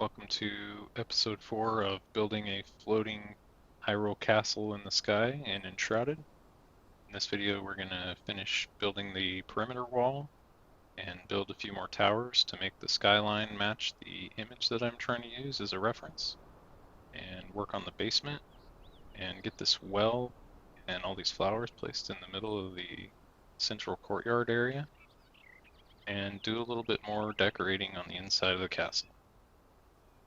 Welcome to episode 4 of building a floating Hyrule Castle in the sky in Enshrouded. In this video we're going to finish building the perimeter wall and build a few more towers to make the skyline match the image that I'm trying to use as a reference, and work on the basement and get this well and all these flowers placed in the middle of the central courtyard area, and do a little bit more decorating on the inside of the castle.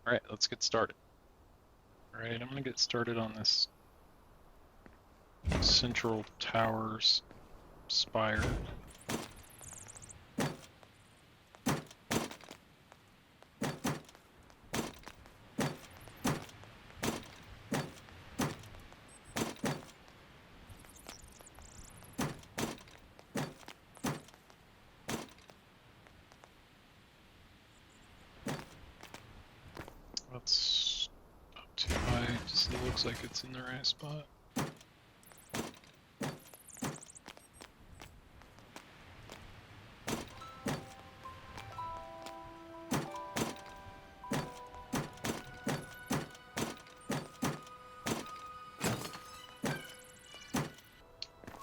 Alright, let's get started. Alright, I'm gonna get started on this central tower's spire. That's not too high, just looks like it's in the right spot. The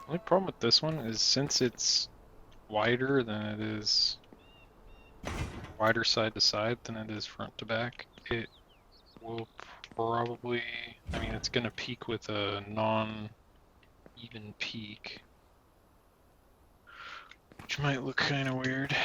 only problem with this one is since it's wider than it is wider side to side than it is front to back, it will probably, it's gonna peak with a non-even peak, which might look kind of weird.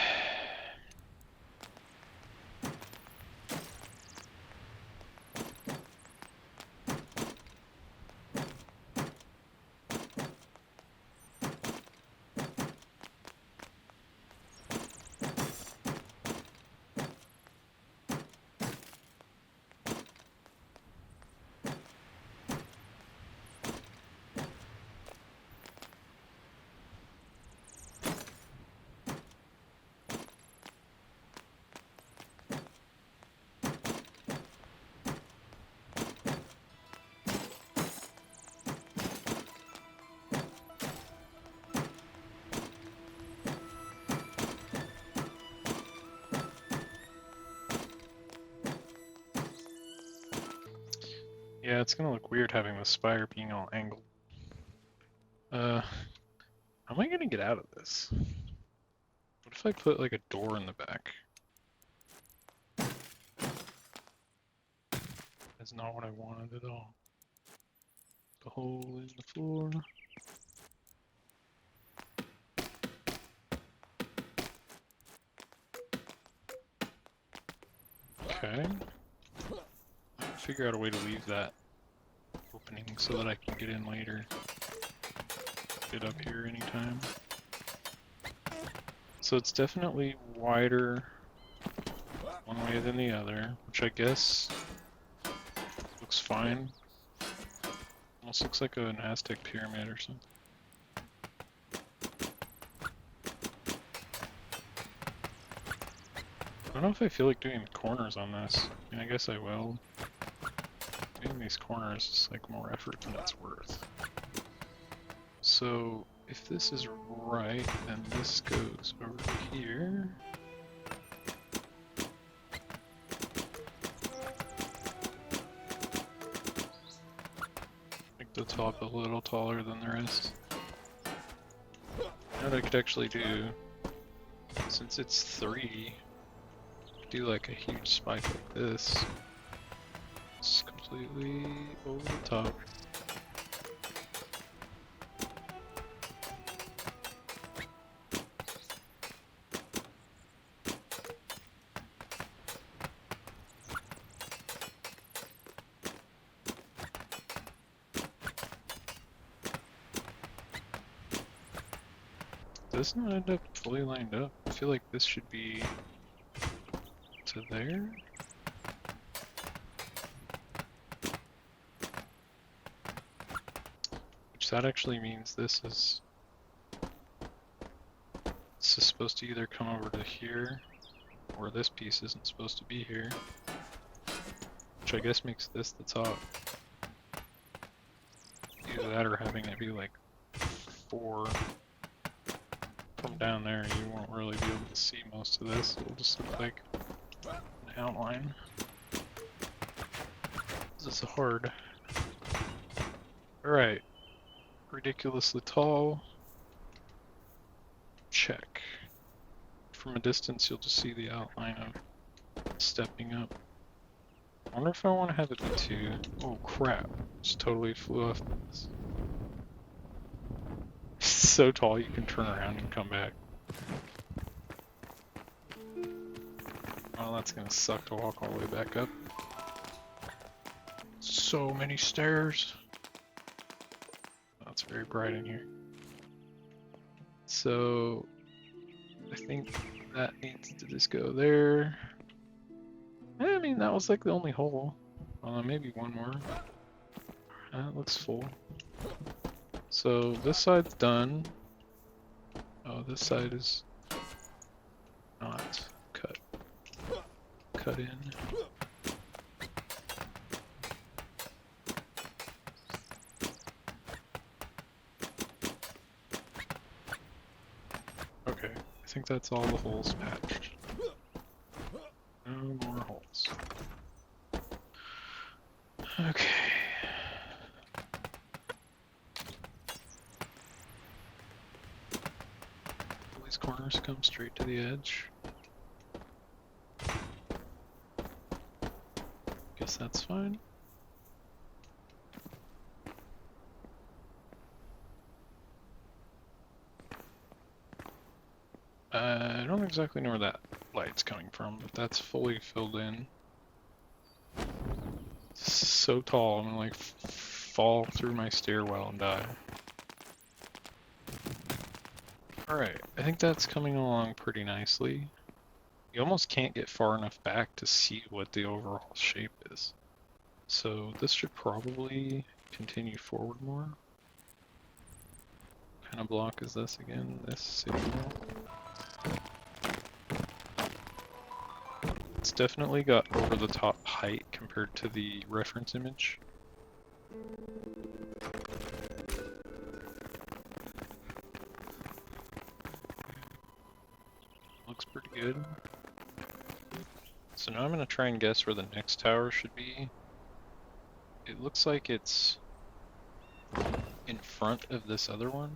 Yeah, it's gonna look weird having the spire being all angled. How am I gonna get out of this? What if I put like a door in the back? That's not what I wanted at all. The hole in the floor. Okay. Figure out a way to leave that opening so that I can get in later. Get up here anytime. So it's definitely wider one way than the other, which I guess looks fine. Almost looks like an Aztec pyramid or something. I don't know if I feel like doing the corners on this. I guess I will. Doing these corners is like more effort than it's worth. So if this is right, then this goes over here. Make the top a little taller than the rest. What I could actually do, since it's 3, do like a huge spike like this. It's completely over the top. Does this not end up fully lined up? I feel like this should be to there. Which that actually means this is supposed to either come over to here, or this piece isn't supposed to be here. Which I guess makes this the top. Either that or having it be like 4 from down there, you won't really be able to see most of this. It'll just look like an outline. was hard. Alright. Ridiculously tall. Check. From a distance, you'll just see the outline of stepping up. I wonder if I want to have it be two. Oh crap. Just totally flew off this. So tall you can turn around and come back. Well, that's gonna suck to walk all the way back up. So many stairs. Oh, it's very bright in here. So I think that needs to just go there. I mean, that was like the only hole. Maybe one more. That looks full. So this side's done. Oh, this side is not cut. Cut in. Okay, I think that's all the holes patched. No more holes. Okay. These corners come straight to the edge. Guess that's fine. I don't exactly know where that light's coming from, but that's fully filled in. So tall, I'm gonna like fall through my stairwell and die. Alright, I think that's coming along pretty nicely. You almost can't get far enough back to see what the overall shape is. So this should probably continue forward more. What kind of block is this again? This city wall? It's definitely got over the top height compared to the reference image. Looks pretty good. So now I'm gonna try and guess where the next tower should be. It looks like it's in front of this other one.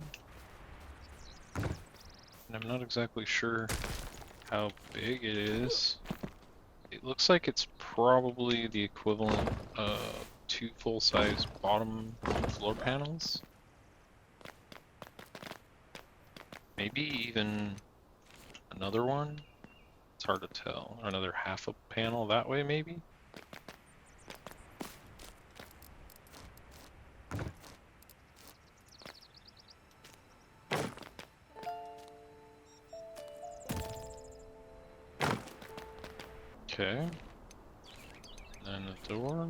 And I'm not exactly sure how big it is. It looks like it's probably the equivalent of 2 full-size bottom floor panels. Maybe even another one? It's hard to tell. Another half a panel that way, maybe? Okay. And the door.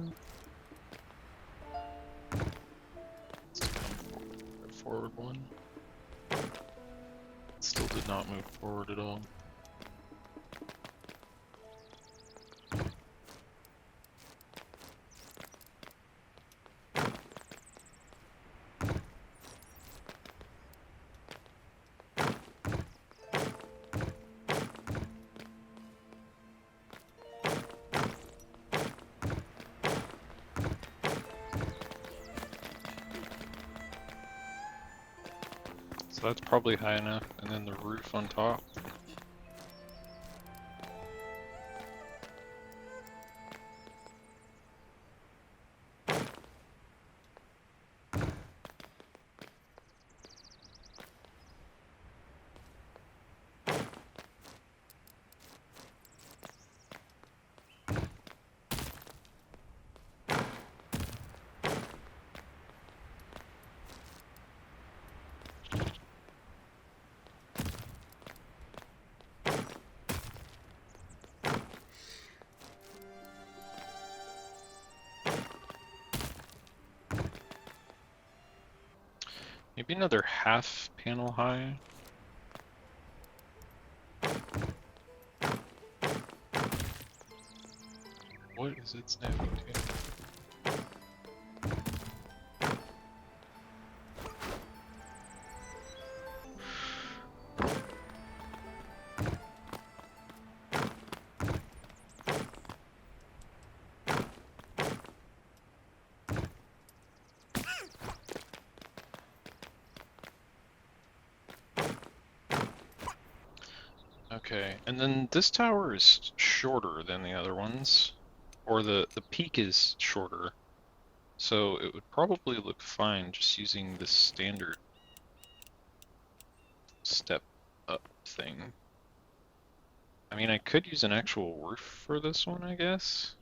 Let's go forward one. Still did not move forward at all. So that's probably high enough, and then the roof on top. Maybe another half panel high. What is it snapping to? Okay, and then this tower is shorter than the other ones, or the peak is shorter, so it would probably look fine just using this standard step up thing. I mean, I could use an actual roof for this one, I guess,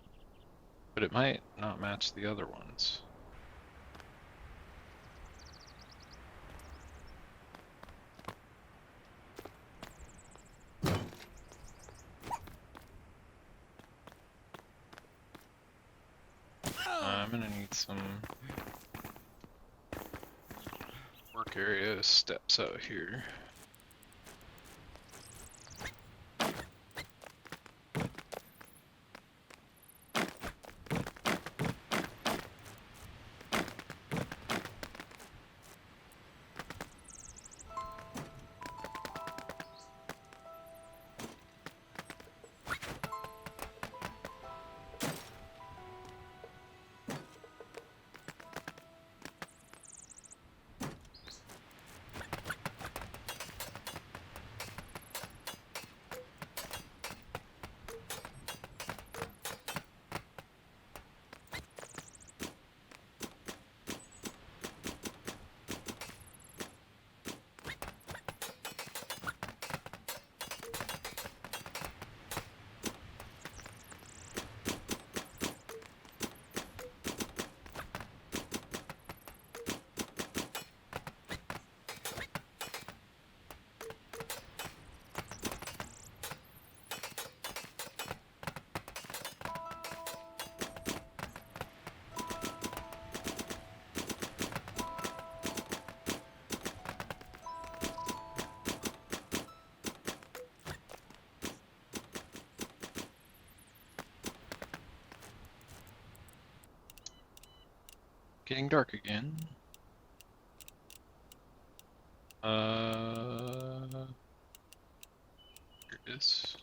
but it might not match the other ones. I'm gonna need some work area steps out here. Getting dark again. Here it is.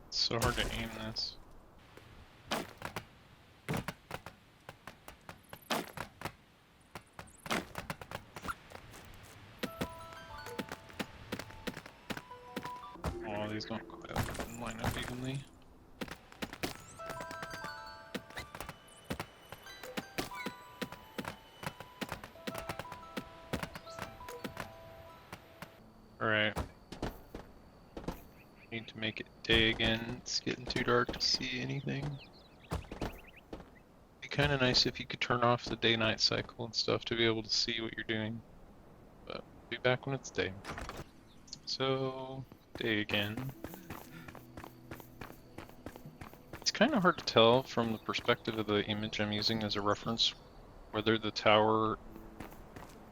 It's so hard to aim this. Oh, these don't quite line up evenly. Alright. Need to make it day again. It's getting too dark to see anything. Be kind of nice if you could turn off the day-night cycle and stuff to be able to see what you're doing. But be back when it's day. So, day again. It's kind of hard to tell from the perspective of the image I'm using as a reference whether the tower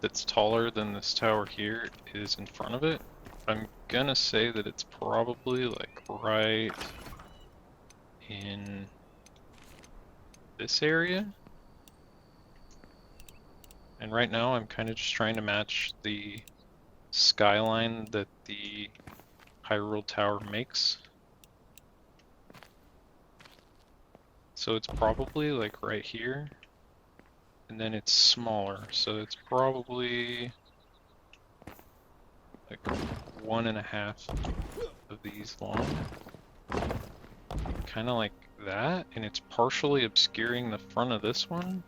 that's taller than this tower here is in front of it. I'm gonna say that it's probably like right in this area. And right now I'm kind of just trying to match the skyline that the Hyrule Tower makes. So it's probably like right here. And then it's smaller, so it's probably like 1.5 of these long. Kind of like that, and it's partially obscuring the front of this one.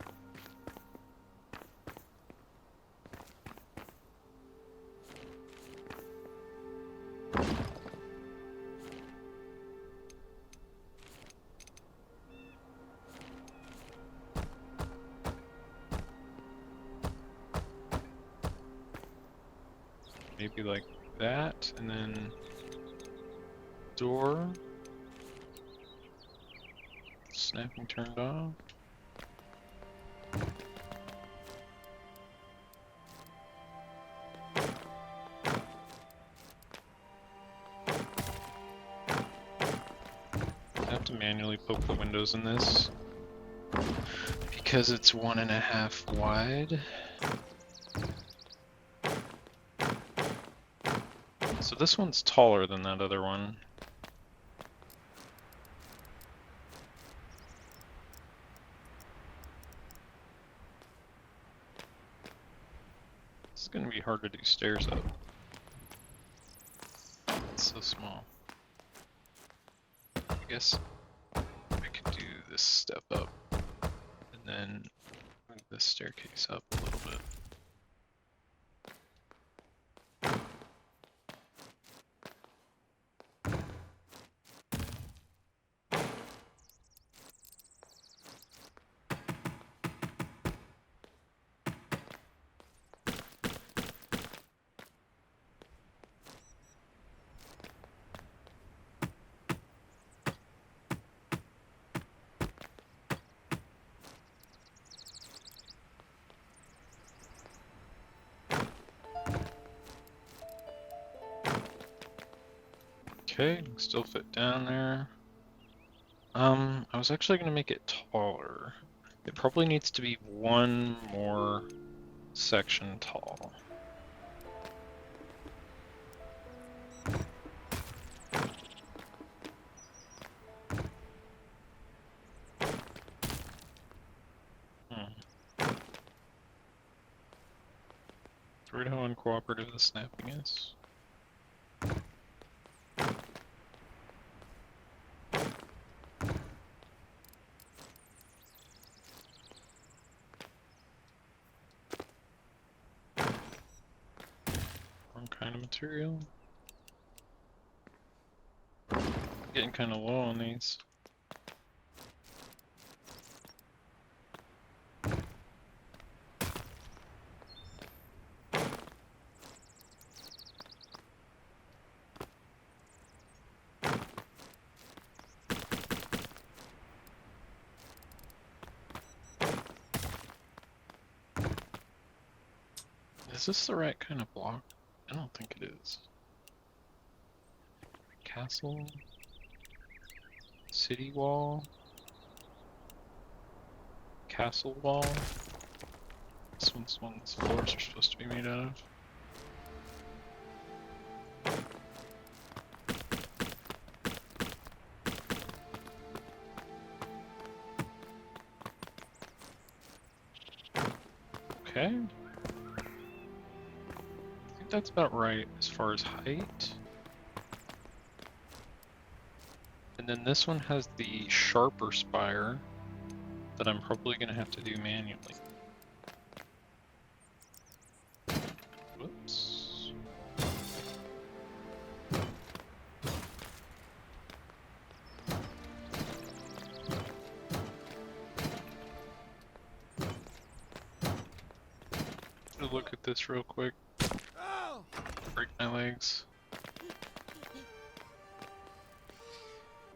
Maybe like that, and then door. Snapping turned off. I have to manually poke the windows in this because it's 1.5 wide. So this one's taller than that other one. It's gonna be hard to do stairs up. It's so small. I guess I could do this step up and then move this staircase up a little bit. Okay, still fit down there. I was actually gonna make it taller. It probably needs to be one more section tall. Weird how uncooperative the snapping is. Wrong kind of material. Getting kind of low on these. Is this the right kind of block? I don't think it is. Castle? City wall? Castle wall? This one's one the floors are supposed to be made out of. Okay. That's about right as far as height. And then this one has the sharper spire that I'm probably going to have to do manually. Whoops. Look at this real quick. Break my legs.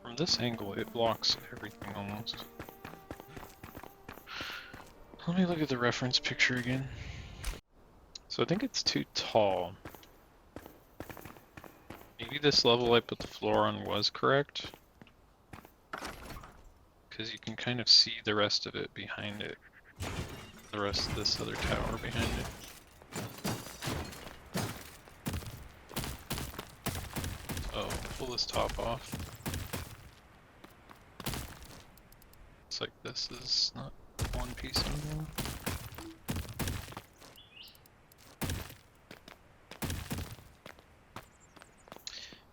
From this angle, it blocks everything almost. Let me look at the reference picture again. So I think it's too tall. Maybe this level I put the floor on was correct. Because you can kind of see the rest of it behind it. The rest of this other tower behind it. Pull this top off. Looks like this is not one piece anymore.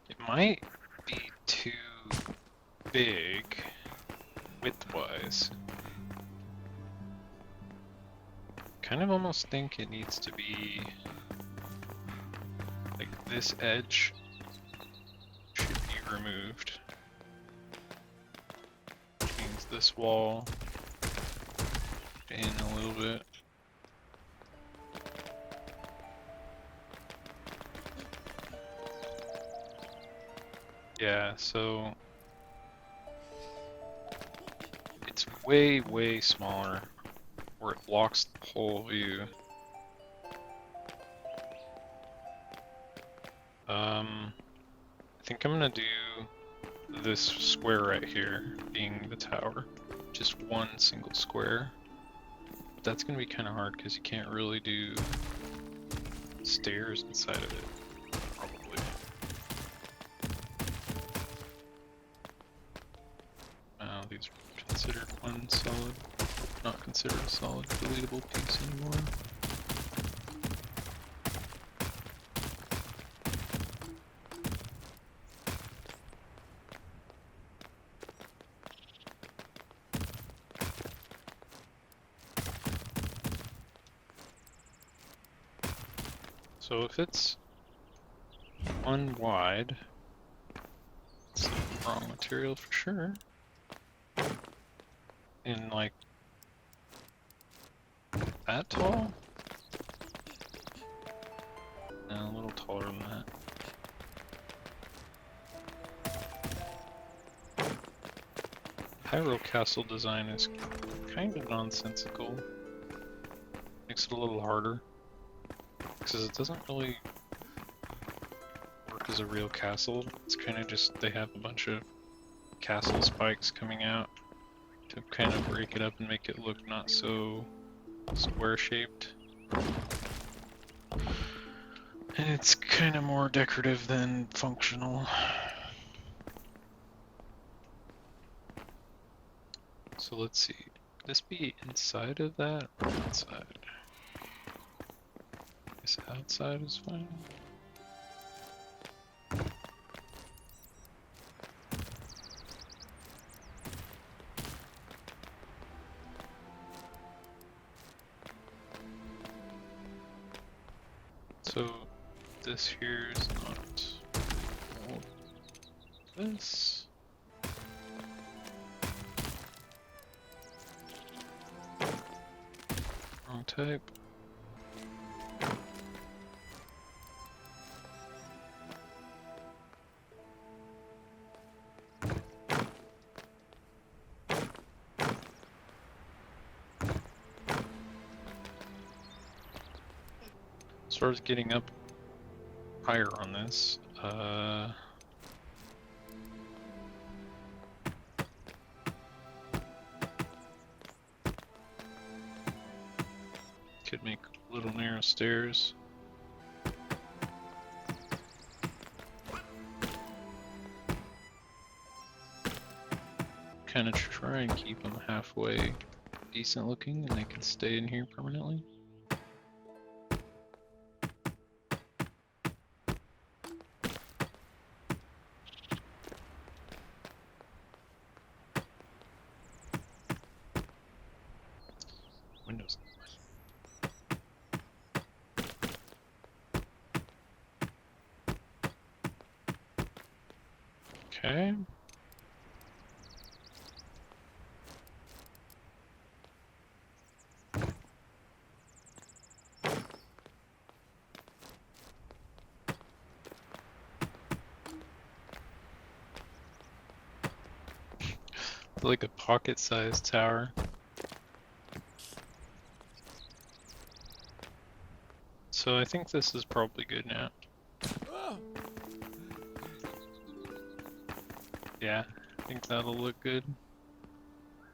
It might be too big width-wise. Kind of almost think it needs to be like this edge removed. Which means this wall in a little bit. Yeah, so it's way smaller where it blocks the whole view. I think I'm gonna do this square right here being the tower. Just one single square. But that's gonna be kind of hard because you can't really do stairs inside of it, probably. These are considered one solid, not considered a solid deletable piece anymore. So if it's one wide, it's the wrong material for sure. And like that tall? No, a little taller than that. Hyrule Castle design is kind of nonsensical. Makes it a little harder. Because it doesn't really work as a real castle. It's kind of just, they have a bunch of castle spikes coming out to kind of break it up and make it look not so square shaped. And it's kind of more decorative than functional. So let's see, could this be inside of that or outside? I guess outside is fine. So this here is not this. Wrong type. As far as getting up higher on this, could make little narrow stairs. Kind of try and keep them halfway decent looking and they can stay in here permanently. Windows. Okay. Like a pocket-sized tower. So I think this is probably good now. Yeah, I think that'll look good.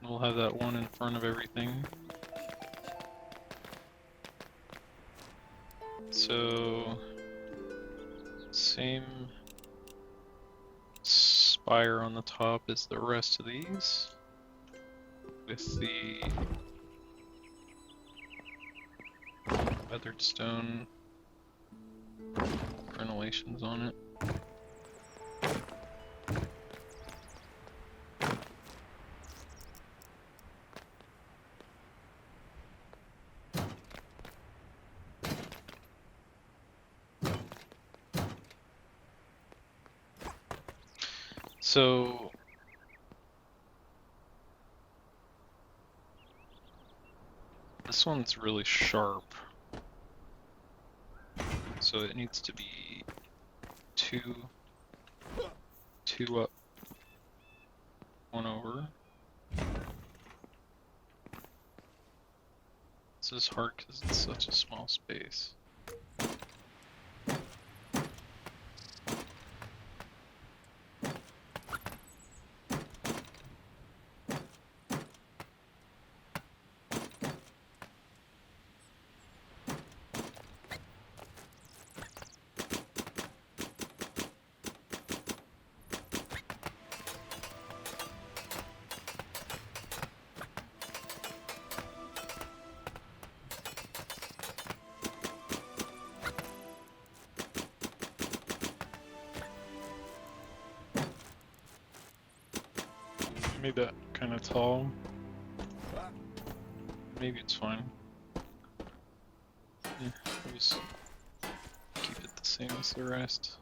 We'll have that one in front of everything. So, same spire on the top as the rest of these, with the weathered stone crenellations on it. So this one's really sharp, so it needs to be two up, one over. This is hard because it's such a small space. Made that kind of tall. Maybe it's fine. Yeah, same as the rest.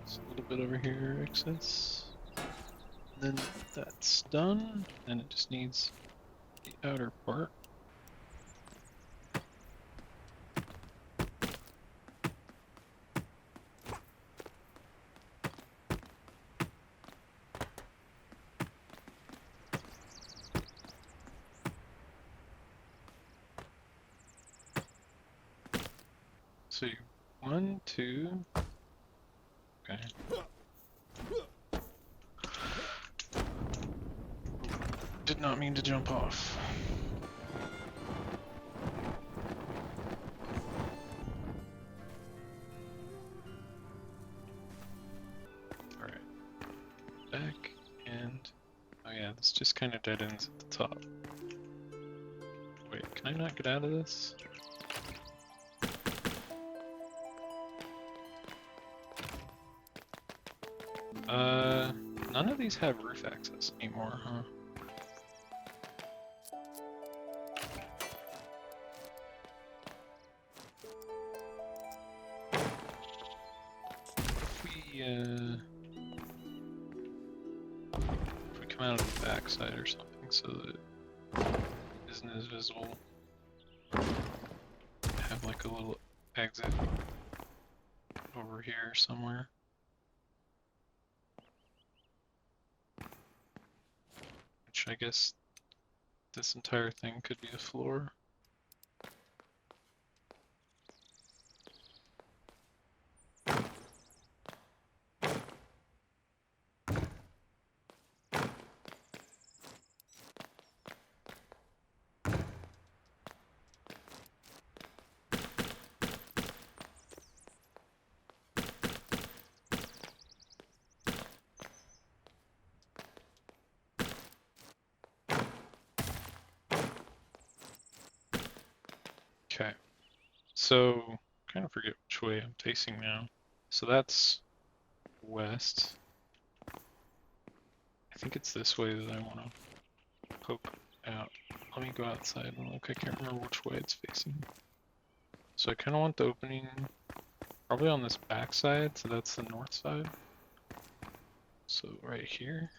It's a little bit over here, excess. Then that's done, and it just needs the outer part. So 1, 2. Okay. Did not mean to jump off. Alright. Back and... oh yeah, this just kind of dead ends at the top. Wait, can I not get out of this? None of these have roof access anymore, huh? If we come out of the backside or something so that it isn't as visible, have like a little exit over here somewhere. Which I guess this entire thing could be a floor. Okay, so kind of forget which way I'm facing now. So that's west. I think it's this way that I want to poke out. Let me go outside and look. I can't remember which way it's facing. So I kind of want the opening probably on this back side, so that's the north side. So right here.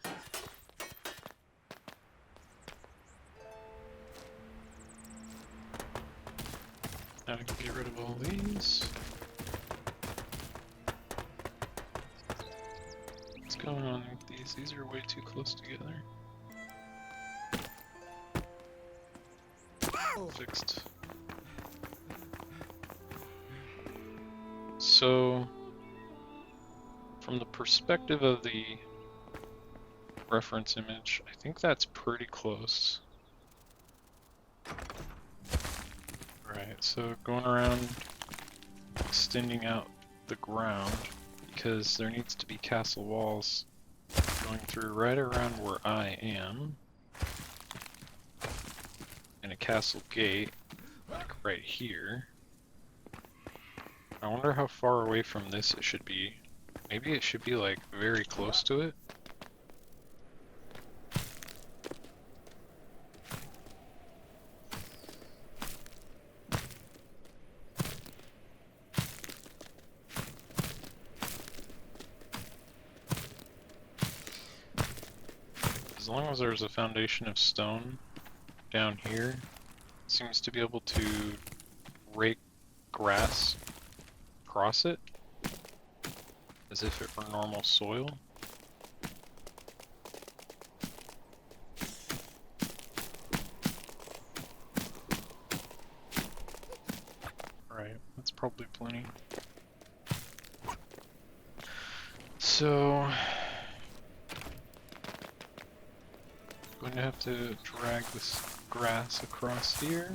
Now I can get rid of all these. What's going on with these? These are way too close together. Fixed. So, from the perspective of the reference image, I think that's pretty close. Right, so going around, extending out the ground, because there needs to be castle walls going through right around where I am, and a castle gate, like right here. I wonder how far away from this it should be. Maybe it should be like very close to it. As long as there's a foundation of stone down here, it seems to be able to rake grass across it as if it were normal soil. Right, that's probably plenty. So going to have to drag this grass across here.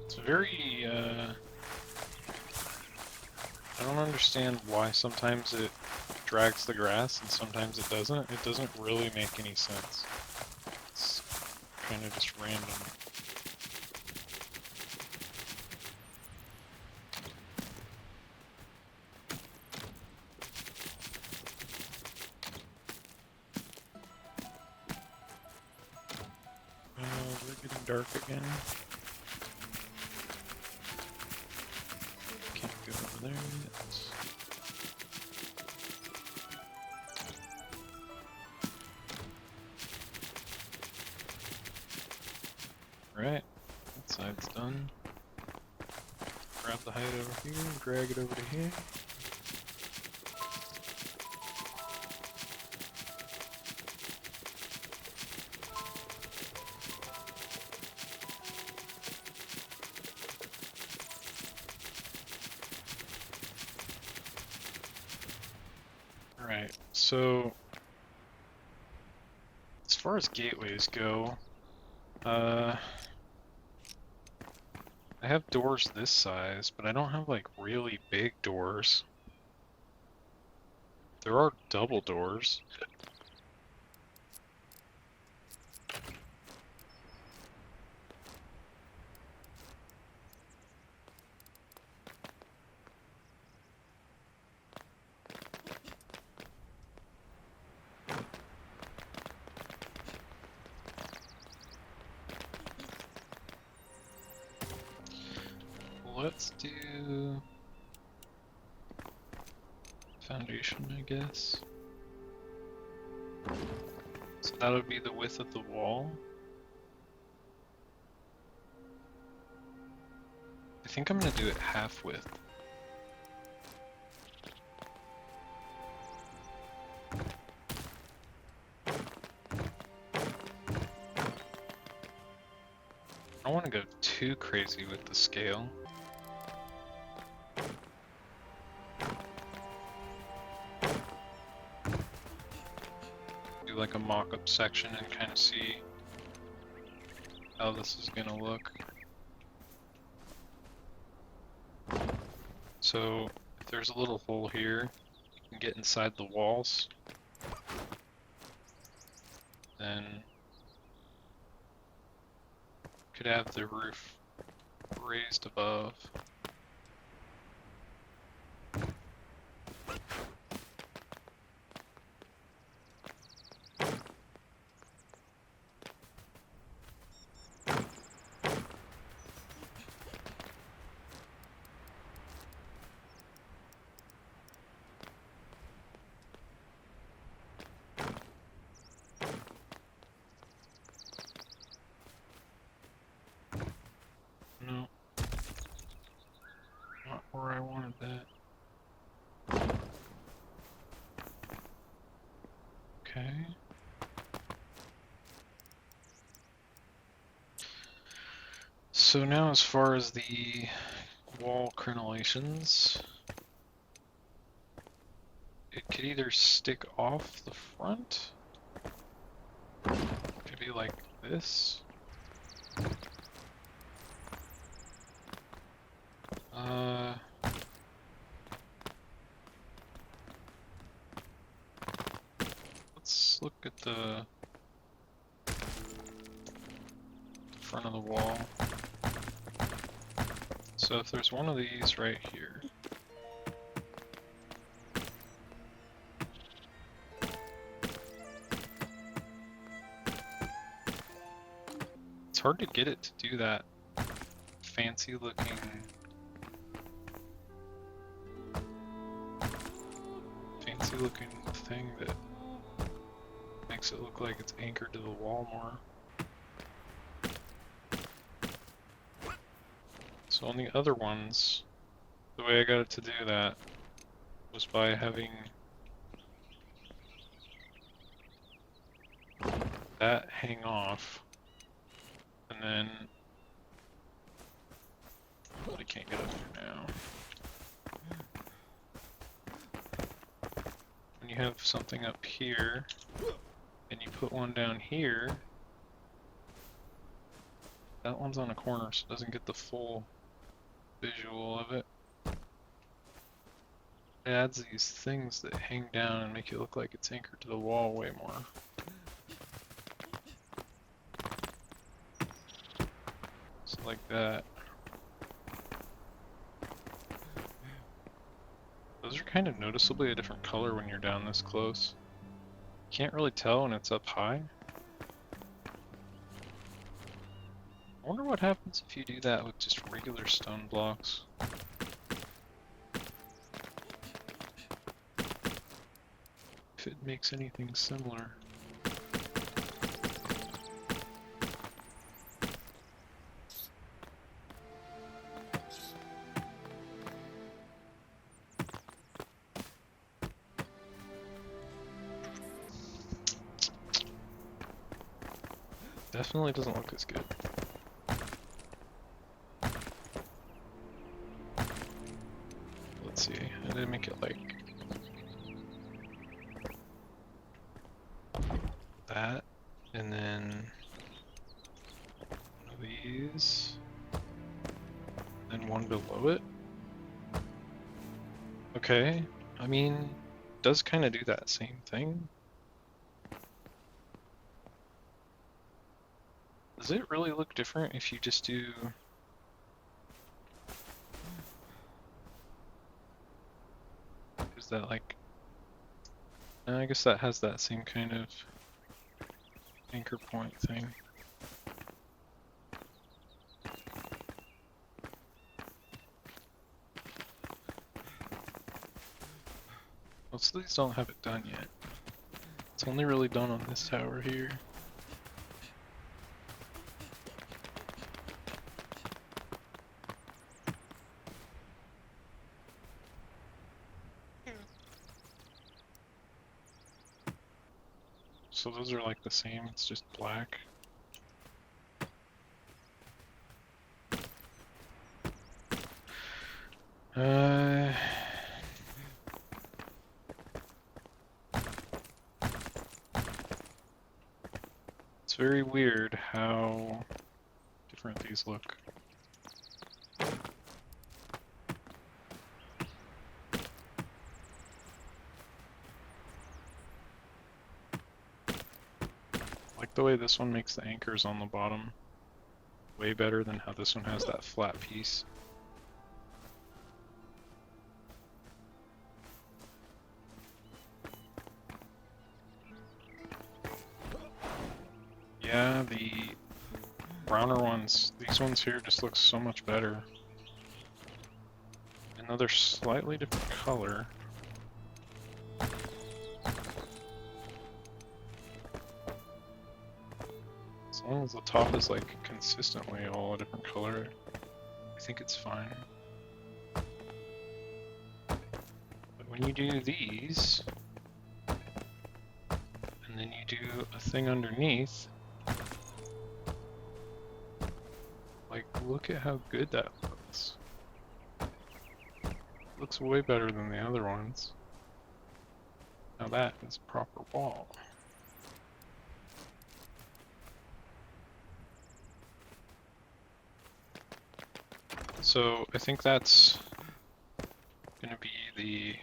It's very, I don't understand why sometimes it drags the grass and sometimes it doesn't. It doesn't really make any sense. It's kind of just random. getting dark again. Can't go over there yet. Right, that side's done. Grab the hide over here, drag it over to here. Alright, so as far as gateways go, I have doors this size, but I don't have like really big doors. There are double doors. Let's do foundation, I guess. So that would be the width of the wall. I think I'm gonna do it half width. I don't want to go too crazy with the scale. Do like a mock-up section and kind of see how this is gonna look. So if there's a little hole here, you can get inside the walls. Then could have the roof raised above. No, not where I wanted that. Okay. So now as far as the wall crenellations, it could either stick off the front, it could be like this. Let's look at the front of the wall. So if there's one of these right here, it's hard to get it to do that fancy looking thing that makes it look like it's anchored to the wall more. So on the other ones, the way I got it to do that was by having that hang off, and then I can't get up there now. When you have something up here and you put one down here, that one's on a corner so it doesn't get the full visual of it. It adds these things that hang down and make it look like it's anchored to the wall way more. So like that. Those are kind of noticeably a different color when you're down this close. Can't really tell when it's up high. wonder what happens if you do that with just regular stone blocks. If it makes anything similar. Definitely doesn't look as good. Let's see, I didn't make it like that, and then one of these, then one below it. Okay, I mean, does kind of do that same thing. Does it really look different if you just do... Is that like... I guess that has that same kind of anchor point thing. Most of these don't have it done yet. It's only really done on this tower here. So those are like the same, it's just black. It's very weird how different these look. Like the way this one makes the anchors on the bottom way better than how this one has that flat piece. Yeah, the browner ones, these ones here just look so much better. Another slightly different color. As long as the top is like consistently all a different color, I think it's fine. But when you do these, and then you do a thing underneath, like look at how good that looks. Looks way better than the other ones. Now that is a proper wall. So I think that's gonna be the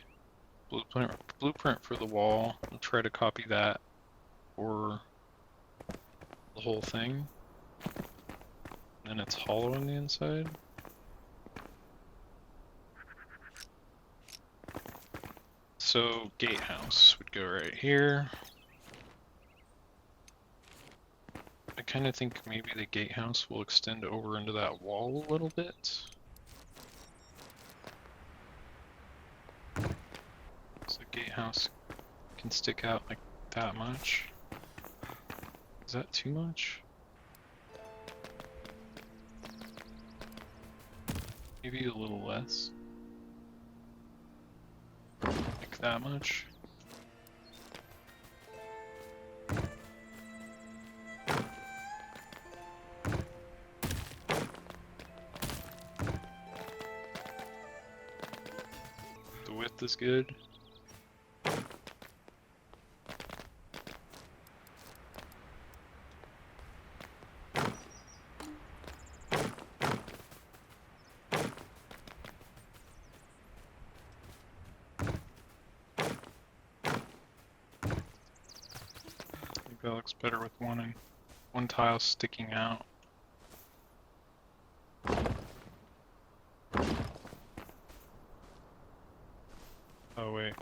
blueprint for the wall. I'll try to copy that for the whole thing. And it's hollow on the inside. So gatehouse would go right here. I kind of think maybe the gatehouse will extend over into that wall a little bit. So the gatehouse can stick out like that much. Is that too much? Maybe a little less. Like that much. The width is good. That looks better with one tile sticking out. Oh wait,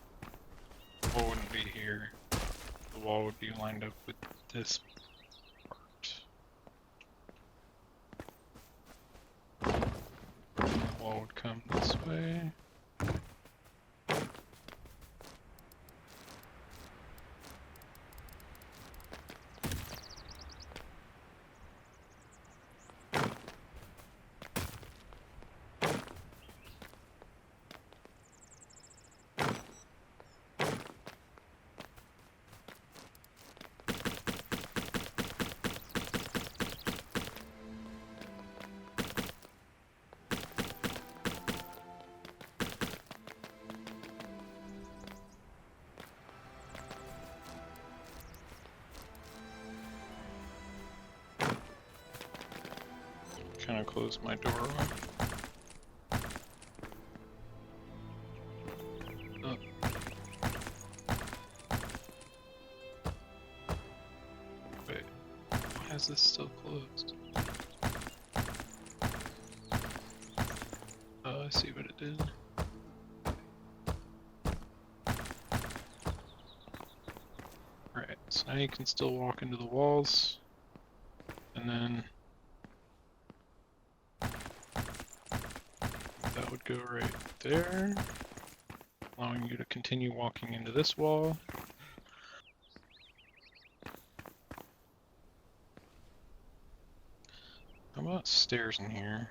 the wall wouldn't be here. The wall would be lined up with this part. wall would come this way. Kind of close my door up. Oh. Wait, why is this still closed? Oh, I see what it did. Alright, so now you can still walk into the walls, and then that would go right there, allowing you to continue walking into this wall. How about stairs in here?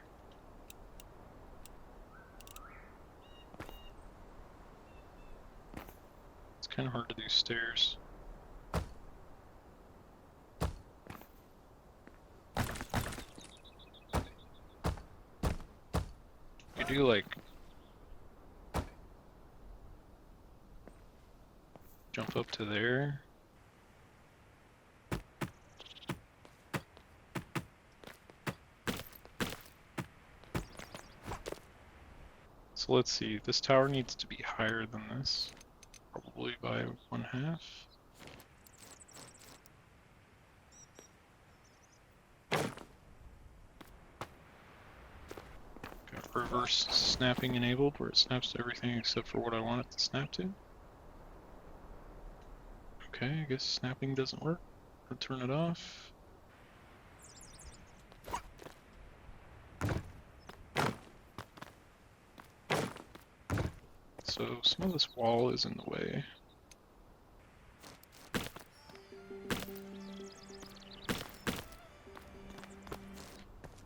It's kind of hard to do stairs. You do like jump up to there. So let's see, this tower needs to be higher than this, probably by 1/2. Got reverse snapping enabled, where it snaps to everything except for what I want it to snap to. Okay, I guess snapping doesn't work. I'll turn it off. So some of this wall is in the way.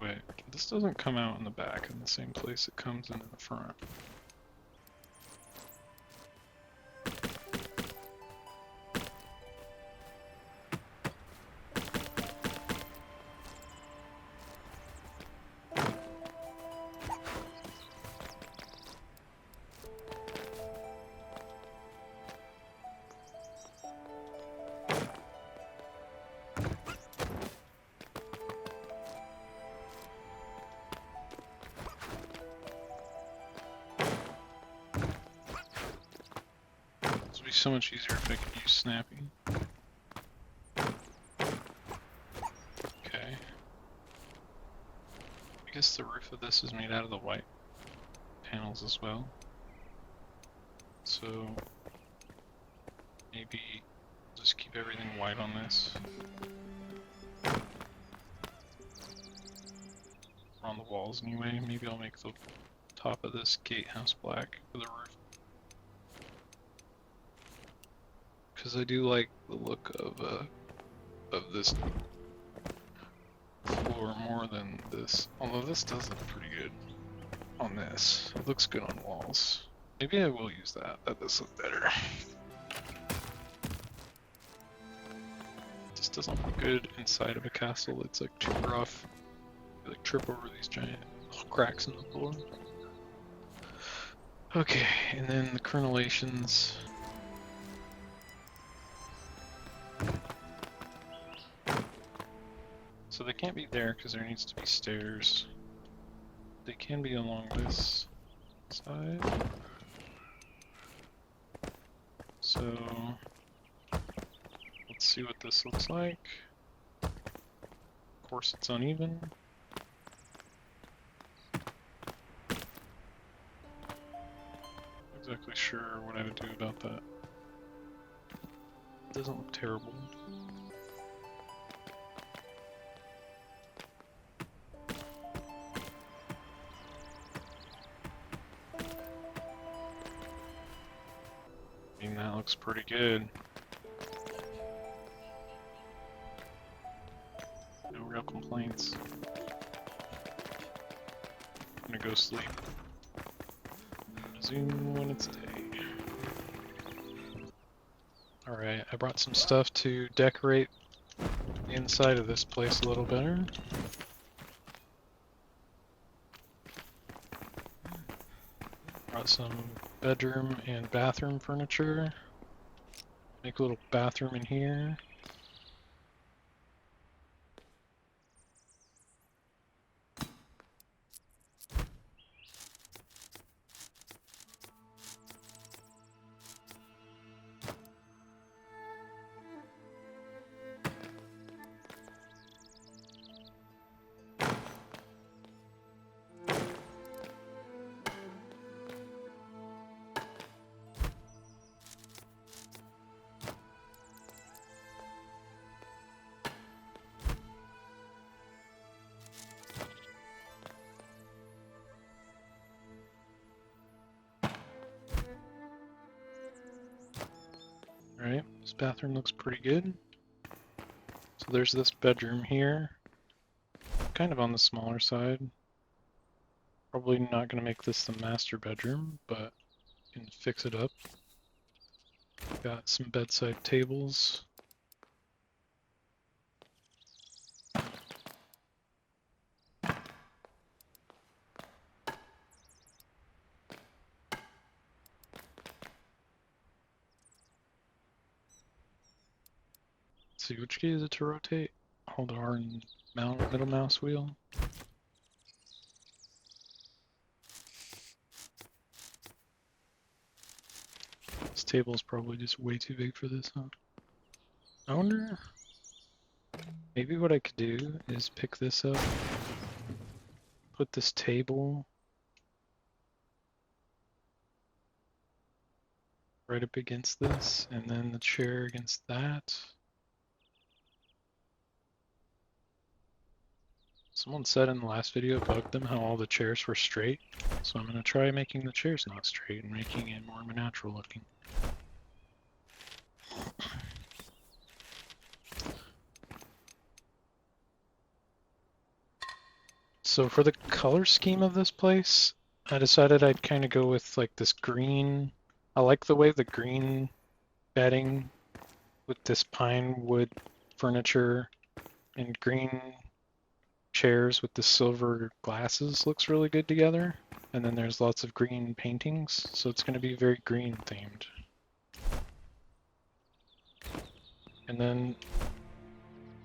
Wait, this doesn't come out in the back in the same place it comes into the front. This would be so much easier if I could use snapping. Okay. I guess the roof of this is made out of the white panels as well. So maybe just keep everything white on this. On the walls anyway. Maybe I'll make the top of this gatehouse black for the roof. Because I do like the look of this floor more than this. Although this does look pretty good on this. It looks good on walls. Maybe I will use that. That does look better. This doesn't look good inside of a castle. It's like too rough. You like trip over these giant cracks in the floor. Okay, and then the crenellations. So they can't be there because there needs to be stairs. They can be along this side. So let's see what this looks like. Of course it's uneven. Not exactly sure what I would do about that. It doesn't look terrible. Looks pretty good. No real complaints. I'm gonna go sleep. Resume when it's day. Alright, I brought some stuff to decorate the inside of this place a little better. Brought some bedroom and bathroom furniture. Make a little bathroom in here. Alright, this bathroom looks pretty good. So there's this bedroom here. Kind of on the smaller side. Probably not going to make this the master bedroom, but can fix it up. Got some bedside tables. See, which key is it to rotate? Hold R and middle mouse wheel. This table is probably just way too big for this, huh? I wonder, maybe what I could do is pick this up, put this table right up against this, and then the chair against that. Someone said in the last video it bugged them how all the chairs were straight, so I'm going to try making the chairs not straight and making it more natural looking. So for the color scheme of this place, I decided I'd kind of go with like this green. I like the way the green bedding with this pine wood furniture and green chairs with the silver glasses looks really good together. And then there's lots of green paintings, so it's going to be very green themed. And then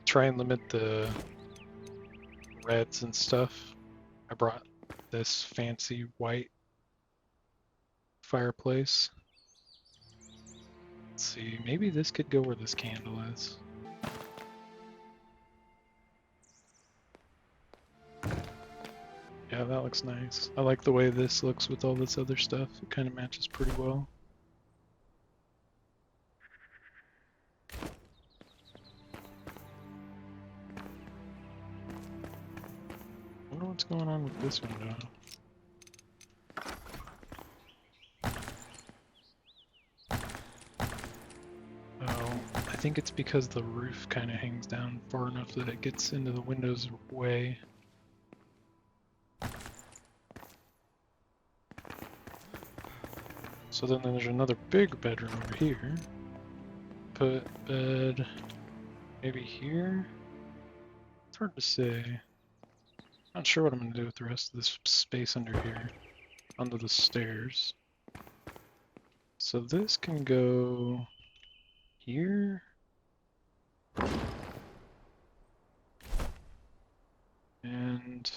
try and limit the reds and stuff. I brought this fancy white fireplace. Let's see, maybe this could go where this candle is. Yeah, that looks nice. I like the way this looks with all this other stuff. It kind of matches pretty well. I wonder what's going on with this window. Oh, I think it's because the roof kind of hangs down far enough that it gets into the window's way. So then there's another big bedroom over here. Put bed maybe here? It's hard to say. Not sure what I'm going to do with the rest of this space under here. Under the stairs. So this can go here. And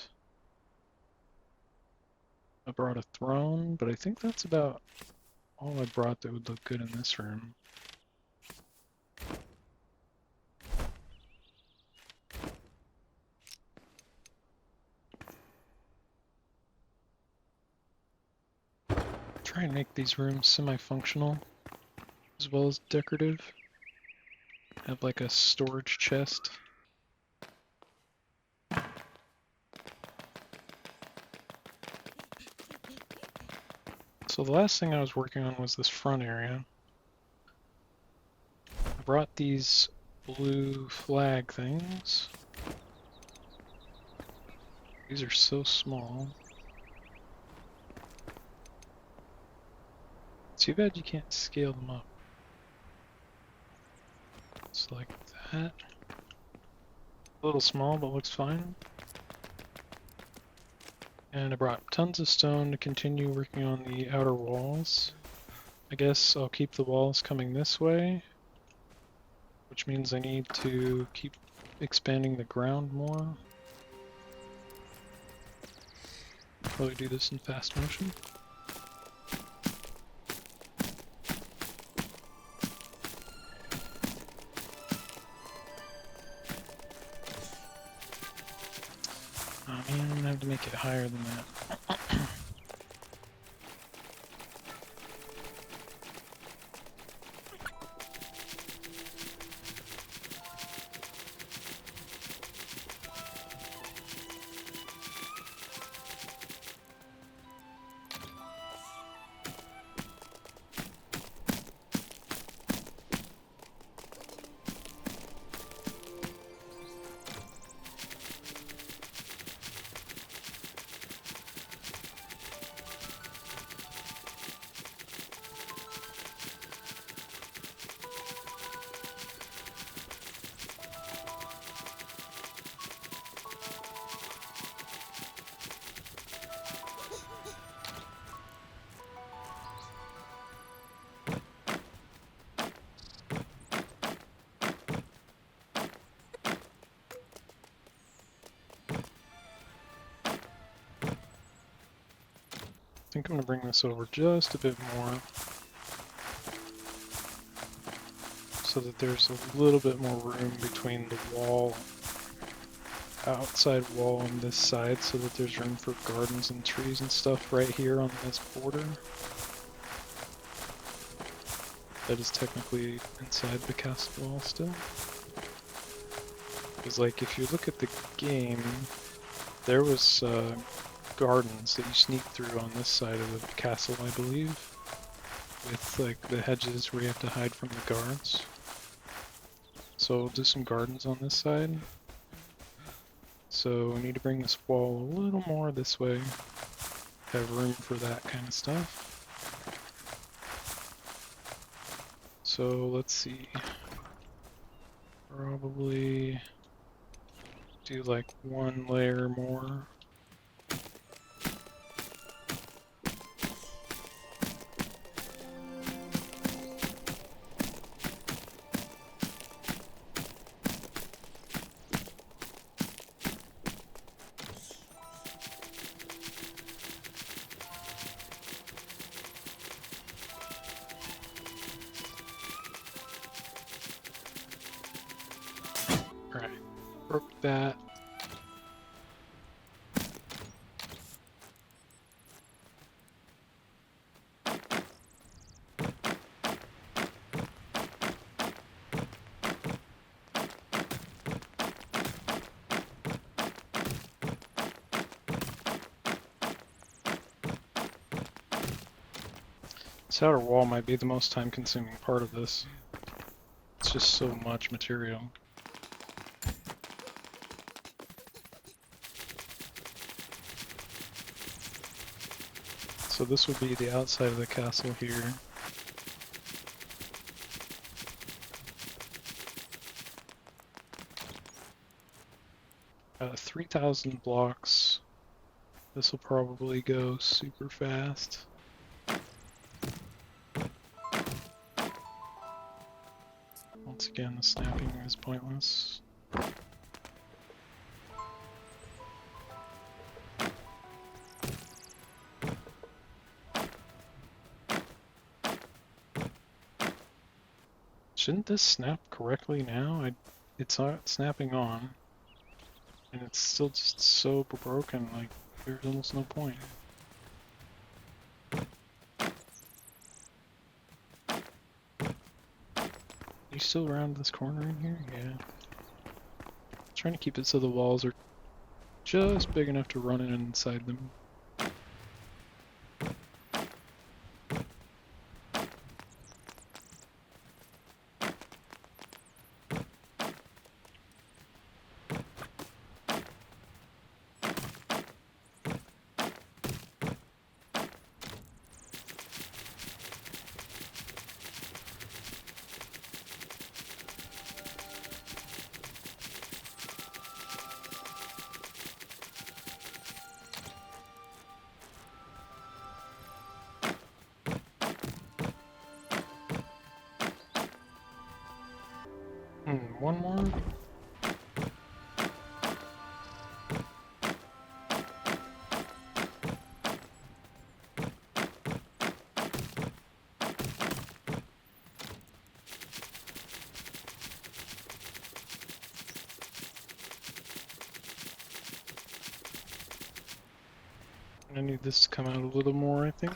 I brought a throne, but I think that's about all I brought that would look good in this room. Try and make these rooms semi-functional as well as decorative. Have like a storage chest. So the last thing I was working on was this front area. brought these blue flag things. These are so small. Too bad you can't scale them up. It's like that. A little small, but looks fine. And I brought tons of stone to continue working on the outer walls. I guess I'll keep the walls coming this way, which means I need to keep expanding the ground more. Probably do this in fast motion. Oh man, I'm gonna have to make it higher than that. I think I'm going to bring this over just a bit more so that there's a little bit more room between the wall, outside wall on this side, so that there's room for gardens and trees and stuff right here on this border. That is technically inside the castle wall still. Because like if you look at the game, there was gardens that you sneak through on this side of the castle, I believe, with like the hedges where you have to hide from the guards. So we'll do some gardens on this side. So we need to bring this wall a little more this way, have room for that kind of stuff. So let's see, probably do like one layer more. Alright, broke that. This outer wall might be the most time-consuming part of this. It's just so much material. So this would be the outside of the castle here. Got 3,000 blocks. This will probably go super fast. Once again, the snapping is pointless. Shouldn't this snap correctly now? It's not snapping on, and it's still just so broken, like, there's almost no point. You still around this corner in here? Yeah. Trying to keep it so the walls are just big enough to run in inside them. one more. I need this to come out a little more, I think.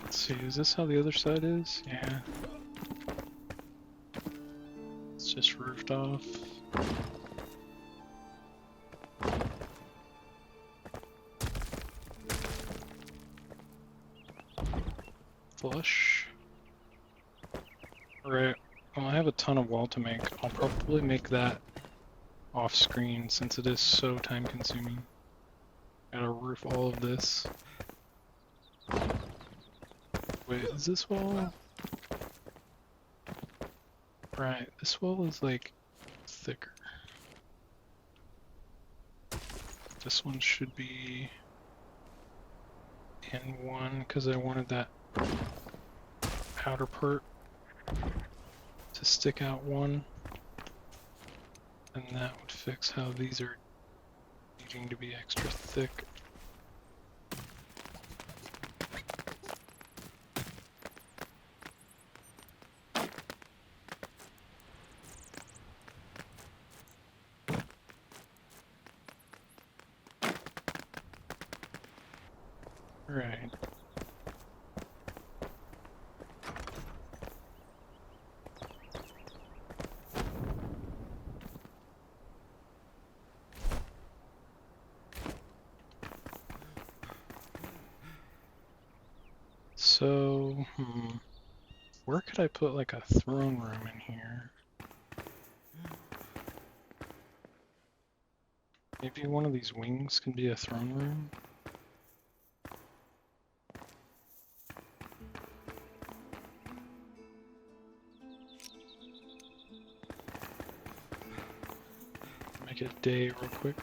Let's see, is this how the other side is? Yeah. It's just roofed off. Flush. Right. Well, I have a ton of wall to make. I'll probably make that off screen since it is so time consuming. Gotta roof all of this. Wait, is this wall? Right, this wall is like thicker. This one should be N1 because I wanted that outer part to stick out one. And that would fix how these are needing to be extra thick. Right. So, where could I put like a throne room in here? Maybe one of these wings can be a throne room? Make it day real quick.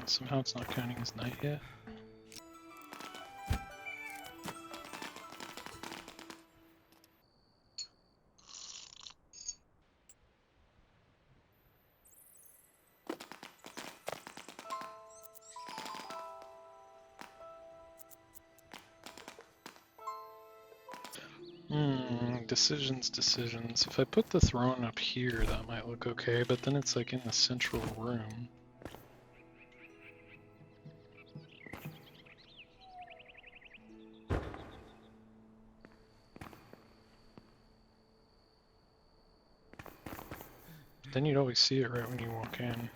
Somehow it's not counting as night yet. Decisions. If I put the throne up here, that might look okay, but then it's like in the central room. Then you'd always see it right when you walk in.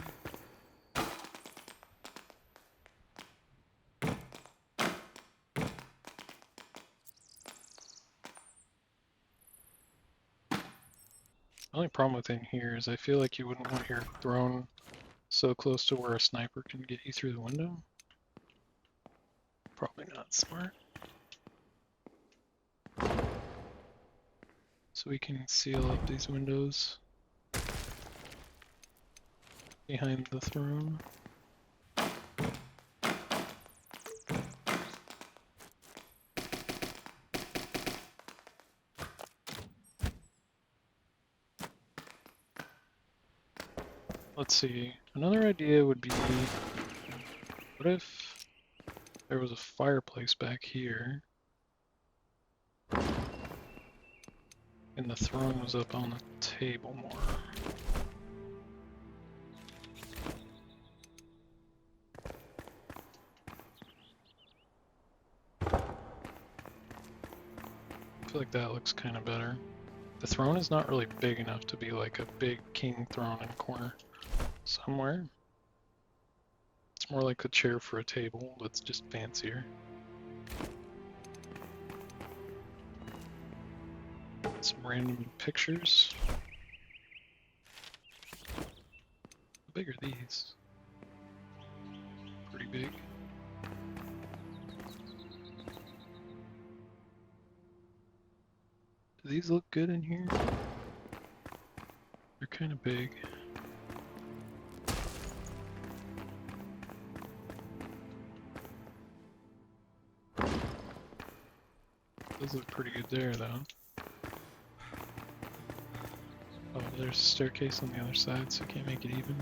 The only problem with in here is I feel like you wouldn't want your throne so close to where a sniper can get you through the window. Probably not smart. So we can seal up these windows. behind the throne. Let's see, another idea would be, what if there was a fireplace back here and the throne was up on the table more? I feel like that looks kind of better. The throne is not really big enough to be like a big king throne in a corner somewhere. It's more like a chair for a table that's just fancier. Some random pictures. How big are these? Pretty big. Do these look good in here? They're kind of big. Those look pretty good there, though. Oh, there's a staircase on the other side, so I can't make it even.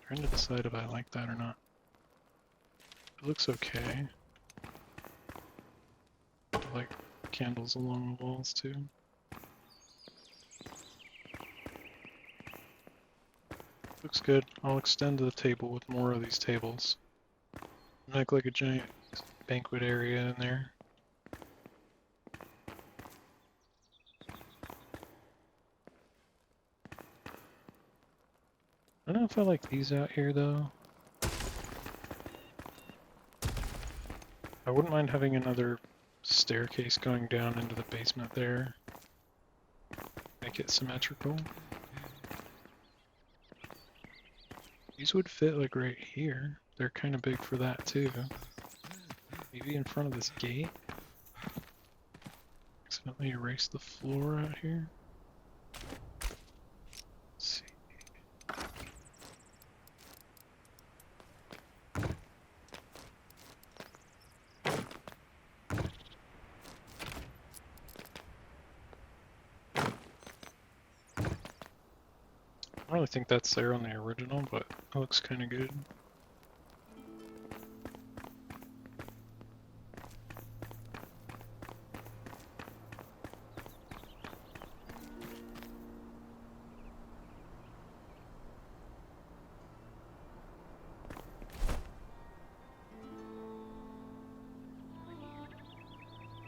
Trying to decide if I like that or not. It looks okay. I like candles along the walls too. Looks good. I'll extend the table with more of these tables. Make like a giant banquet area in there. I don't know if I like these out here though. I wouldn't mind having another staircase going down into the basement there. Make it symmetrical. These would fit like right here. They're kind of big for that too. Maybe in front of this gate. Accidentally erase the floor out here. Let's see. I don't really think that's there on the original, but it looks kind of good.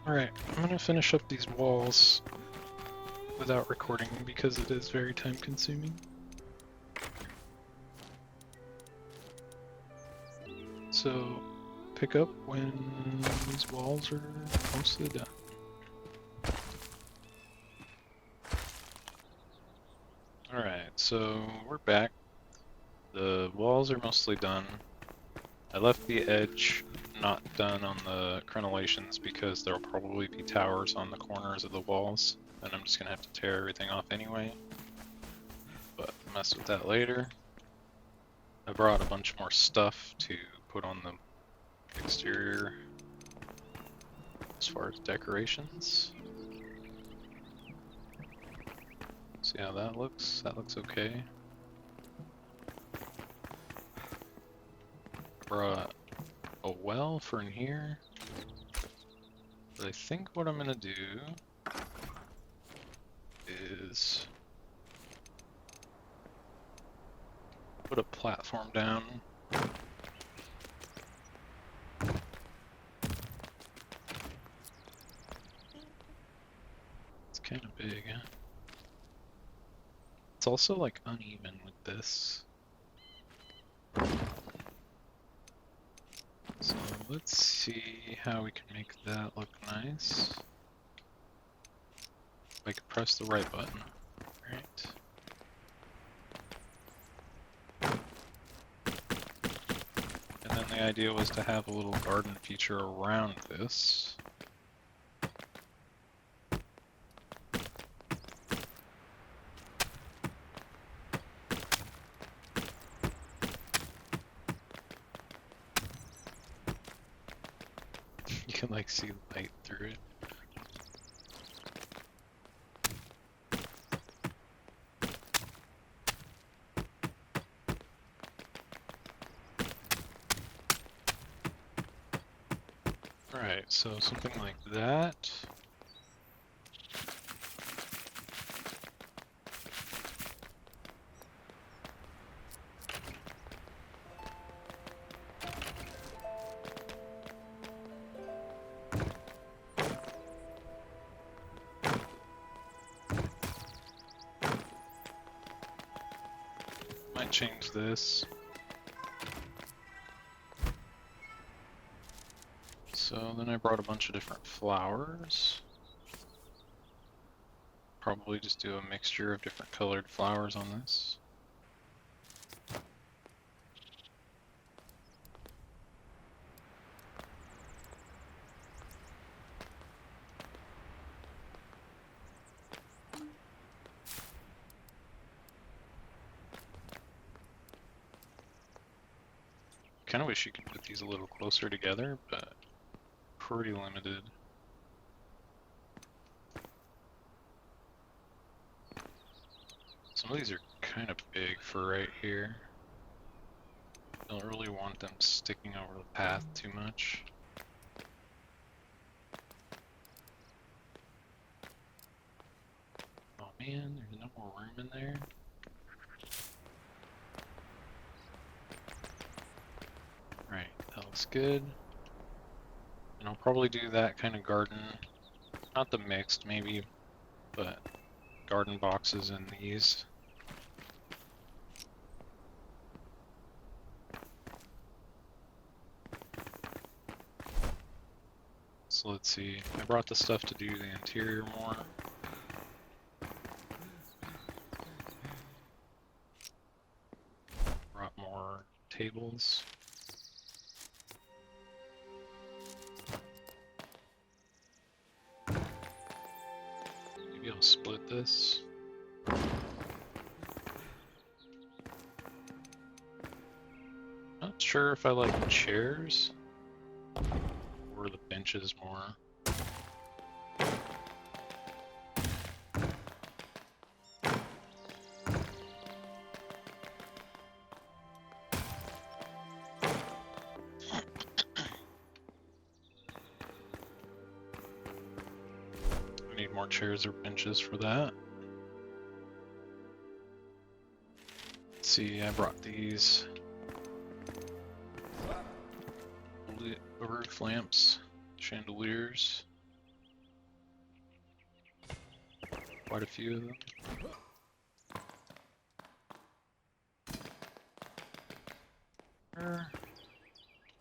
Alright, I'm gonna finish up these walls without recording because it is very time consuming. So, pick up when these walls are mostly done. Alright, so we're back. The walls are mostly done. I left the edge not done on the crenellations because there'll probably be towers on the corners of the walls, and I'm just gonna have to tear everything off anyway. But mess with that later. I brought a bunch more stuff to put on the exterior as far as decorations. See how that looks? That looks okay. Brought a well for in here. But I think what I'm gonna do is put a platform down. It's kind of big, huh? It's also like uneven with this. So let's see how we can make that look nice. If I could press the right button. Right. the idea was to have a little garden feature around this. You can like see light through it. Right, so something like that. Might change this. So then I brought a bunch of different flowers. Probably just do a mixture of different colored flowers on this. Kind of wish you could put these a little closer together, but pretty limited. Some of these are kind of big for right here. Don't really want them sticking over the path too much. Oh man, there's no more room in there. Right, that looks good. And I'll probably do that kind of garden, not the mixed maybe, but garden boxes in these. So let's see, I brought the stuff to do the interior more. Brought more tables. Maybe I'll split this. Not sure if I like chairs or the benches more. I need more chairs or benches for that. Let's see, I brought these roof lamps, chandeliers. Quite a few of them.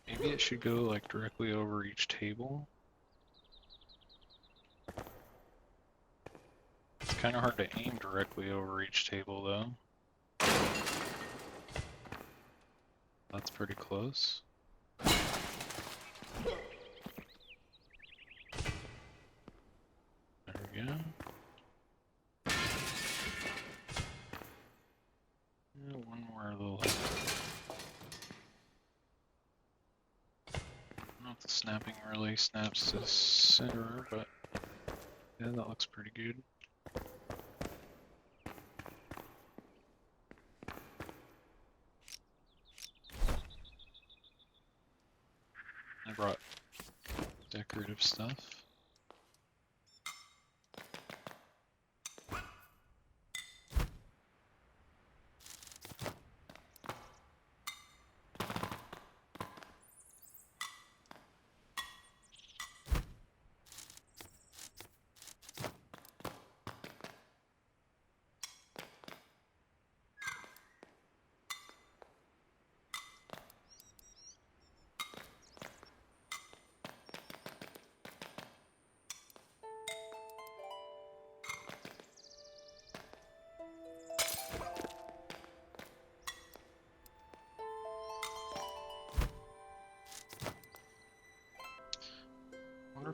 Maybe it should go like directly over each table. It's kind of hard to aim directly over each table though. That's pretty close. There we go. One more little. I don't know if the snapping really snaps to center, but yeah, that looks pretty good. I brought decorative stuff.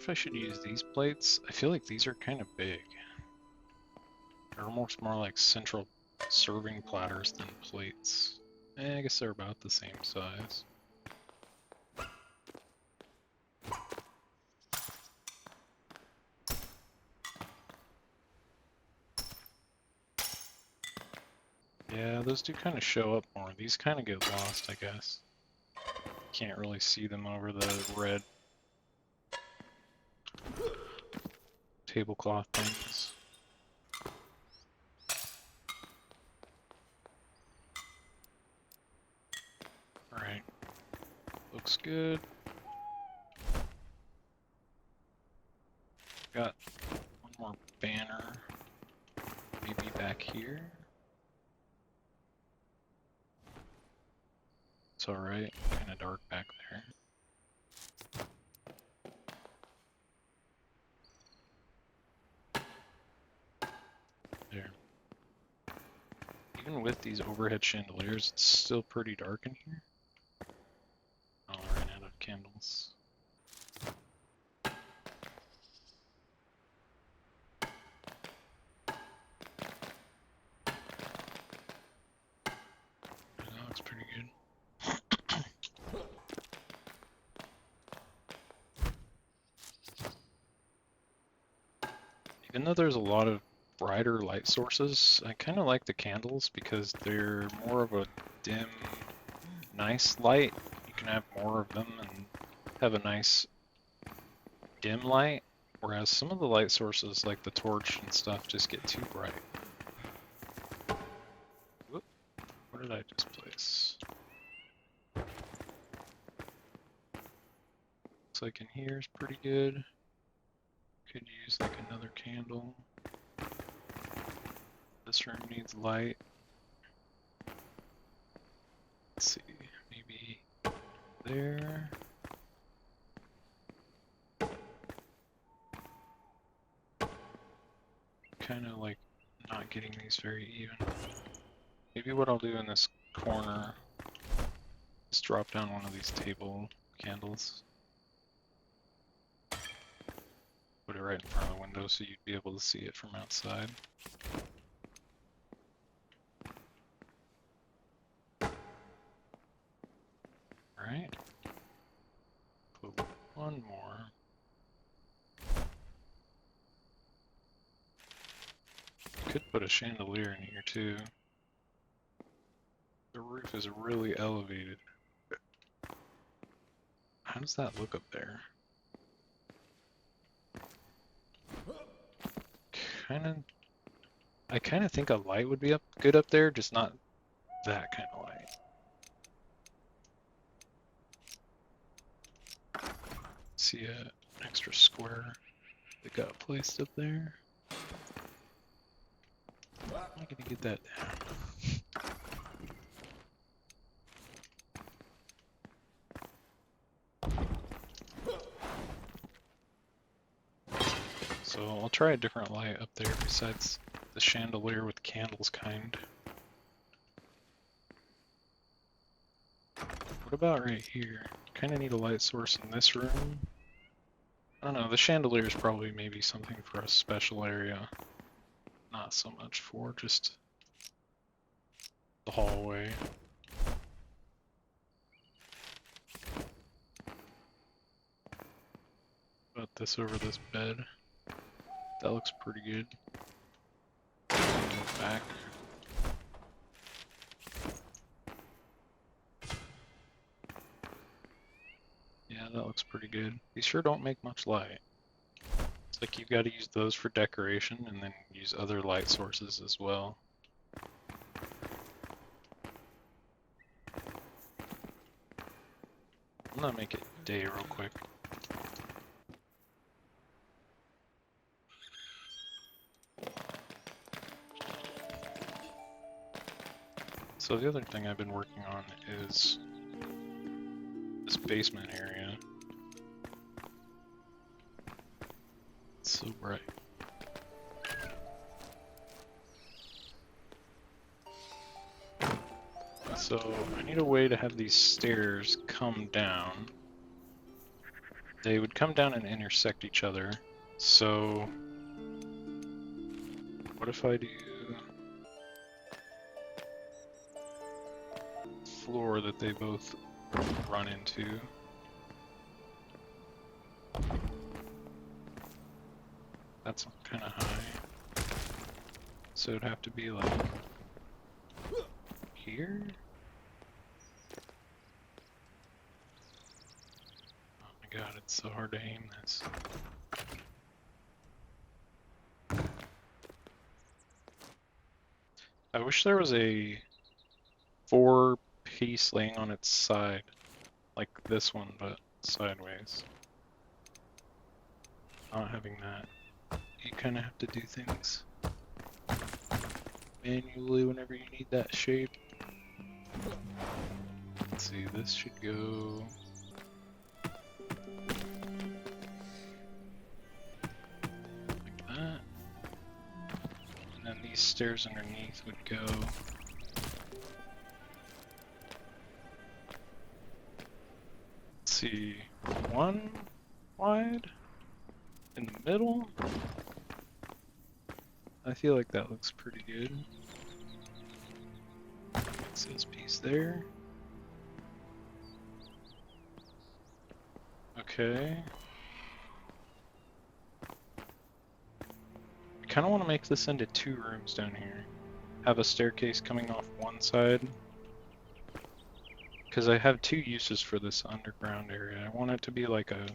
if I should use these plates. I feel like these are kind of big. They're almost more like central serving platters than plates. I guess they're about the same size. Yeah, those do kind of show up more. These kind of get lost, I guess. Can't really see them over the red tablecloth things. Alright. Looks good. Got one more banner. Maybe back here. It's alright, kind of dark back there. There. Even with these overhead chandeliers, it's still pretty dark in here. Oh, I ran out of candles. That looks pretty good. Even though there's a lot of brighter light sources, I kind of like the candles because they're more of a dim, nice light. You can have more of them and have a nice dim light, whereas some of the light sources like the torch and stuff just get too bright. Whoop, what did I just place? Looks like in here is pretty good. Could use like another candle. This room needs light. Let's see, maybe there. Kind of like not getting these very even. Maybe what I'll do in this corner is drop down one of these table candles. Put it right in front of the window so you'd be able to see it from outside. Alright. Put one more. Could put a chandelier in here too. The roof is really elevated. How does that look up there? I kind of think a light would be good up there, just not that kind of light. See an extra square that got placed up there. How am I gonna get that down? So I'll try a different light up there besides the chandelier with candles kind. What about right here? Kind of need a light source in this room. I don't know, the chandelier is probably maybe something for a special area. Not so much for just the hallway. About this over this bed. That looks pretty good. Look back. Yeah, that looks pretty good. These sure don't make much light. It's like you've got to use those for decoration and then use other light sources as well. I'm gonna make it day real quick. So the other thing I've been working on is this basement area. It's so bright. So I need a way to have these stairs come down they would come down and intersect each other. So what if I do floor that they both run into? That's kind of high. So it'd have to be like here? Oh my god, it's so hard to aim this. I wish there was a 4-piece laying on its side, like this one, but sideways. Not having that, you kind of have to do things manually whenever you need that shape. Let's see, this should go like that. And then these stairs underneath would go let's see, 1 wide in the middle. I feel like that looks pretty good. It's this piece there. Okay. I kind of want to make this into 2 rooms down here. Have a staircase coming off one side. Because I have 2 uses for this underground area. I want it to be like a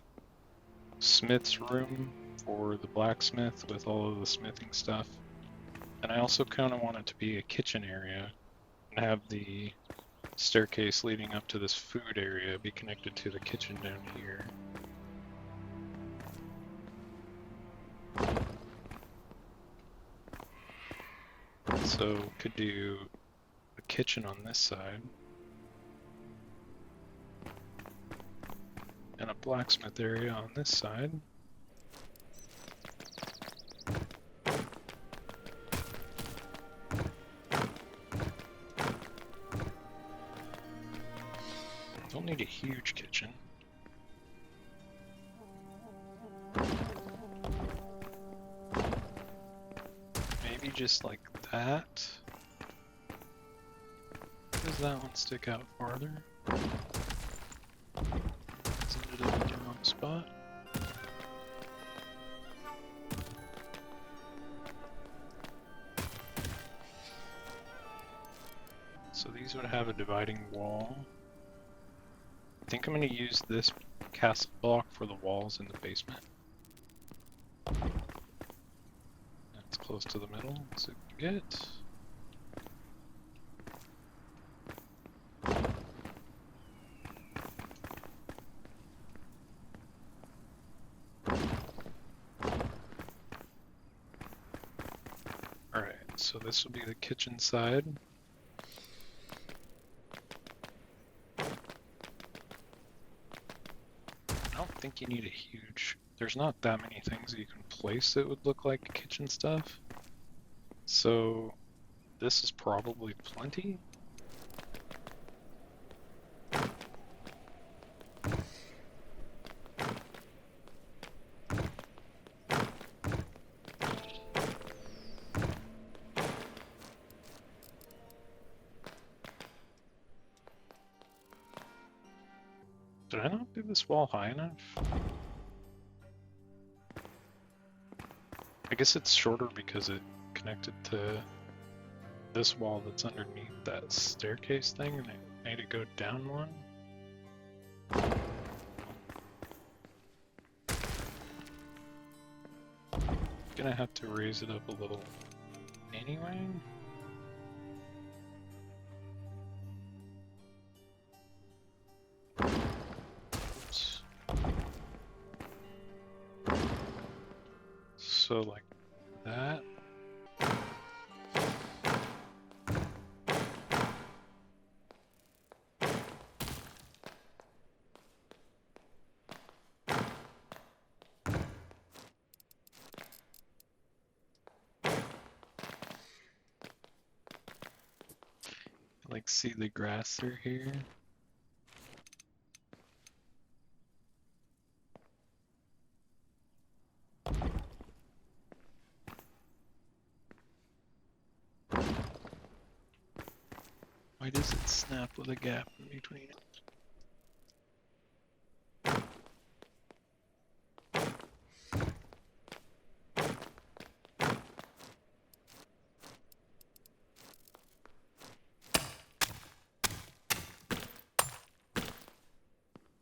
smith's room for the blacksmith with all of the smithing stuff. And I also kind of want it to be a kitchen area and have the staircase leading up to this food area be connected to the kitchen down here. So could do a kitchen on this side and a blacksmith area on this side. Don't need a huge kitchen. Maybe just like that. Does that one stick out farther? It's ended up in the wrong spot. So these would have a dividing wall. I think I'm going to use this castle block for the walls in the basement. That's close to the middle, so we can get. Alright, so this will be the kitchen side. I don't think you need a huge... There's not that many things that you can place that would look like kitchen stuff. So this is probably plenty. Did I not do this wall high enough? I guess it's shorter because it connected to this wall that's underneath that staircase thing and it made it go down one. Gonna have to raise it up a little anyway. Oops. So like that. Like see the grass through here. Why does it snap with a gap in between it?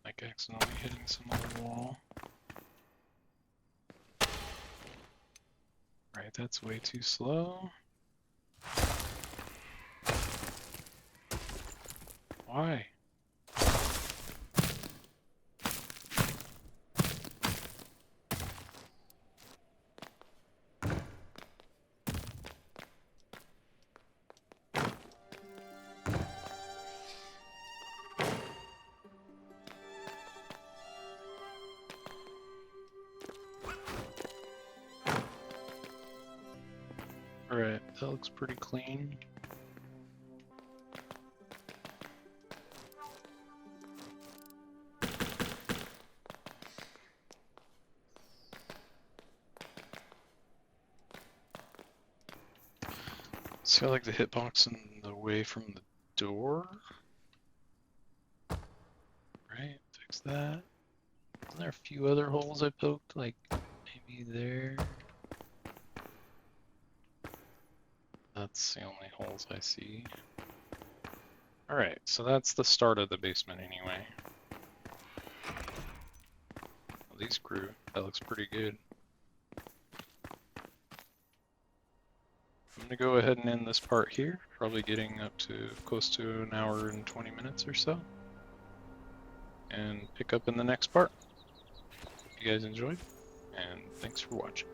Like accidentally hitting some other wall. Right, that's way too slow. Why? Alright, that looks pretty clean. It's got like the hitbox in the way from the door. Right, fix that. Isn't there a few other holes I poked? Like maybe there? That's the only holes I see. Alright, so that's the start of the basement anyway. Well, these grew. That looks pretty good. I'm gonna go ahead and end this part here, probably getting up to close to an hour and 20 minutes or so, and pick up in the next part. Hope you guys enjoyed, and thanks for watching.